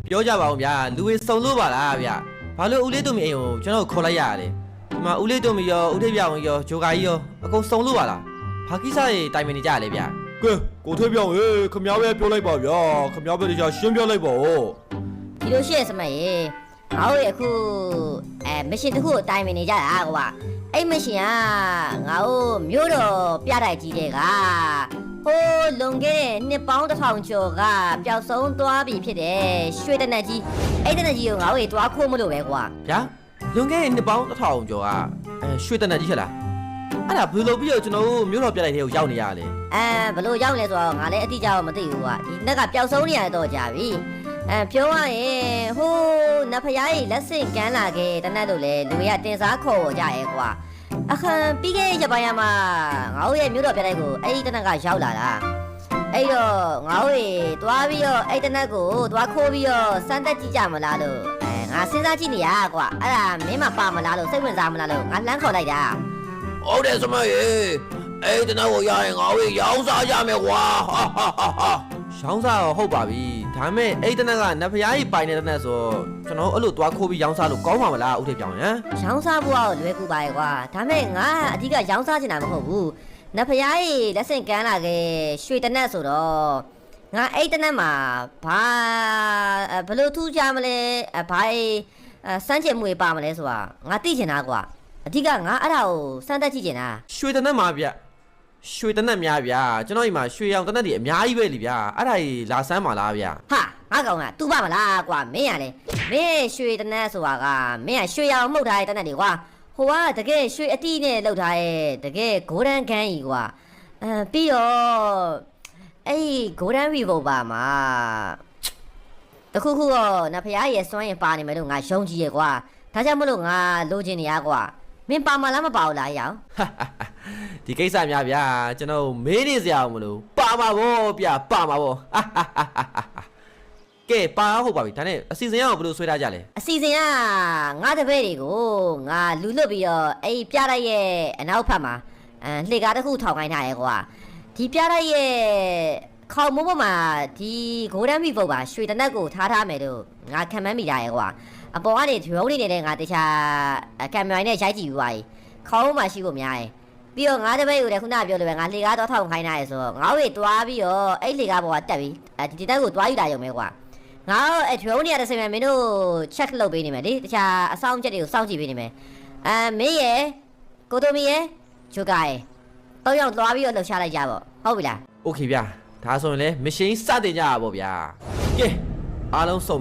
ပြောကြပါဦးဗျာလူတွေစုံလို့ပါလားဗျာဘာလို့ဦးလေးတို့မအိမ်ကိုကျွန်တော်ခေါ်လိုက်ရတယ်ဒီမှာဦးလေးတို့မရောဦးထိပ်ပြောင်ရောဂျိုကာကြီးရောအကုန်စုံလို့ပါလားဘာကိစ္စတွေတိုင်ပင်နေကြရလဲဗျာကဲကိုထိပ်ပြောင်ရေခမ ्या ပဲပြောလိုက်ပါဗျာခမ ्या ပဲတရားရှင်းပြလိုက်ပါဦးဒီလိုရှိရစမရေငါတို့ရခုမရှင်တစ်ခုကိုတိုင်ပင်နေကြတာကွာအဲ့မရှင်ကငါတို့မျိုးတော်ပြတိုက်ကြီးတဲ့ကဟိုးလုံခဲ့တဲ့နှစ်ပေါင်း1000ကျော်ကပျောက်ဆုံးသွားပြီဖြစ်တယ်ရွှေတနက်ကြီးအဲ့တနက်ကြီးကိုငါတို့တွားခိုးမလို့ပဲကွာဗျာလွန်ခဲ့တဲ့နှစ်ပေါင်း1000ကျော်ကရွှေတနက်ကြီးဖြစ်လားအဲ့ဒါဘယ်လိုပြီးတော့ကျွန်တော်တို့မျိုးတော်ပြလိုက်တဲ့ကိုရောက်နေရလဲဘယ်လိုရောက်လဲဆိုတော့ငါလည်းအတိအကျတော့မသိဘူးကွာဒီနက်ကပျောက်ဆုံးနေရတော့ကြာပြီပြောရရင်ဟိုးနဖရားကြီးလက်ဆင့်ကမ်းလာခဲ့တနက်လို့လေလူတွေကတင်စားခေါ်ကြရဲကွာအခါပြီးခဲ့ရပိုင်းမှာငါတို့ရဲ့မျိုးတော်ပြတဲ့ကိုအဲ့ဒီတနက်ကရောက်လာတာအဲ့တော့ငါတို့တွေတွားပြီးတော့အဲ့တနက်ကိုတွားခိုးပြီးတော့စမ်းသက်ကြည့်ကြမလားလို့ငါစဉ်းစားကြည့်နေရကွာအဲ့ဒါမင်းမပါမလားလို့စိတ်ဝင်စားမလားလို့ငါလှမ်းခေါ်လိုက်တာဟုတ်တယ်စမရေအဲ့တနက်ကိုရရင်ငါတို့ရောင်းစားကြမယ်ကွာဟာရောင်းစားတော့ဟုတ်ပါပြီဒါပေမဲ့အဲ့တနက်ကနဖရားကြီးပိုင်နေတဲ့တနက်ဆိုကျွန်တော်အဲ့လိုတွားခိုးပြီးရောင်းစားလို့ကောင်းမှာမလားဦးထိပ်ပြောင်ရန်ရောင်းစားဖို့ကလွယ်ကူပါရဲ့ကွာဒါပေမဲ့ငါအဓိကရောင်းစားချင်တာမဟုတ်ဘူးနဖရားကြီးလက်ဆင့်ကမ်းလာခဲ့ရွှေတနက်ဆိုတော့ငါအဲ့တနက်မှာဘာဘလို့ထူးကြမလဲဘာစမ်းချင်မှုပါမလဲဆိုတာငါသိချင်တာကွာအဓိကငါအဲ့ဒါကိုစမ်းသပ်ကြည့်ချင်တာရွှေတနက်မှာဗျရွှေတနက်များဗျာကျွန်တော်အိမ်မှာရွှေရောင်တနက်တွေအများကြီးပဲလေဗျာအဲ့ဒါကြီးလာဆန်းပါလားဗျာဟာငါကောင်ကတူပါမလားကွာမင်းရလေမင်းရွှေတနက်ဆိုတာကမင်းကရွှေရောင်မှုတ်ထားတဲ့တနက်တွေကွာဟိုကတကယ်ရွှေအတိနဲ့လှုပ်ထားတဲ့တကယ်ဂိုးဒန်ခန်းကြီးကွာပြီးတော့အဲ့ဂိုးဒန်ဗီဘိုပါမှာတခုခုတော့နဖရားရဲ့စွမ်းရင်ပါနေမယ်လို့ငါယုံကြည်ရဲ့ကွာဒါကြောင့်မလို့ငါလိုချင်နေရကွာမင်းပါမလားမပါဘူးလားရောင်ဒီကိစ္စများဗျာကျွန်တော်မေးနေစရာမလိုပါမှာဗောဗျာပါမှာဗောကဲပါဟုတ်ပါပြီဒါနဲ့အစီအစဉ်ရအောင်ဘယ်လိုဆွဲထားကြလဲအစီအစဉ်ကငါတပည့်တွေကိုငါလူလွတ်ပြီးတော့အဲ့ပြလိုက်ရဲ့အနောက်ဖက်မှာလှေကားတစ်ခုထောင်ခိုင်းထားရဲကွာဒီပြလိုက်ရဲ့ခေါင်းမိုးပေါ်မှာဒီဂိုးဒန်မီပုတ်ပါရွှေတနက်ကိုထားမယ်လို့ငါခံမှန်းမိတာရဲကွာအပေါ်ကနေဒရုန်းနေတဲ့ငါတခြားကင်မရာနဲ့ရိုက်ကြည့်ပြီးပါပြီခေါင်းမှာရှိဖို့များတယ်ပြီးတော့ငါတပည့်ကိုလည်းခုနပြောလို့ပဲငါလှေကားတော့ထောင်ခိုင်းထားရဲဆိုတော့ငါ့ဝေတွားပြီးတော့အဲ့လှေကားပေါ်ကတက်ပြီးဒီတက်ကိုတွားယူတာရုံပဲကွာငါတို့ဒရုန်းနေရတဲ့ဆင်မမင်းတို့ check လုပ်ပေးနေမယ်လေတခြားအဆောင်ချက်တွေကိုစောင့်ကြည့်ပေးနေမယ်မင်းရဲ့ကိုတိုမီရဲ့ဂျိုကာရဲ့တော့ရောက်သွားပြီးတော့လှုပ်ရှားလိုက်ကြပေါ့ဟုတ်ပြီလားโอเคဗျာဒါဆိုရင်လည်းမရှင်စတင်ကြရပါဗျာကဲအားလုံးစုံ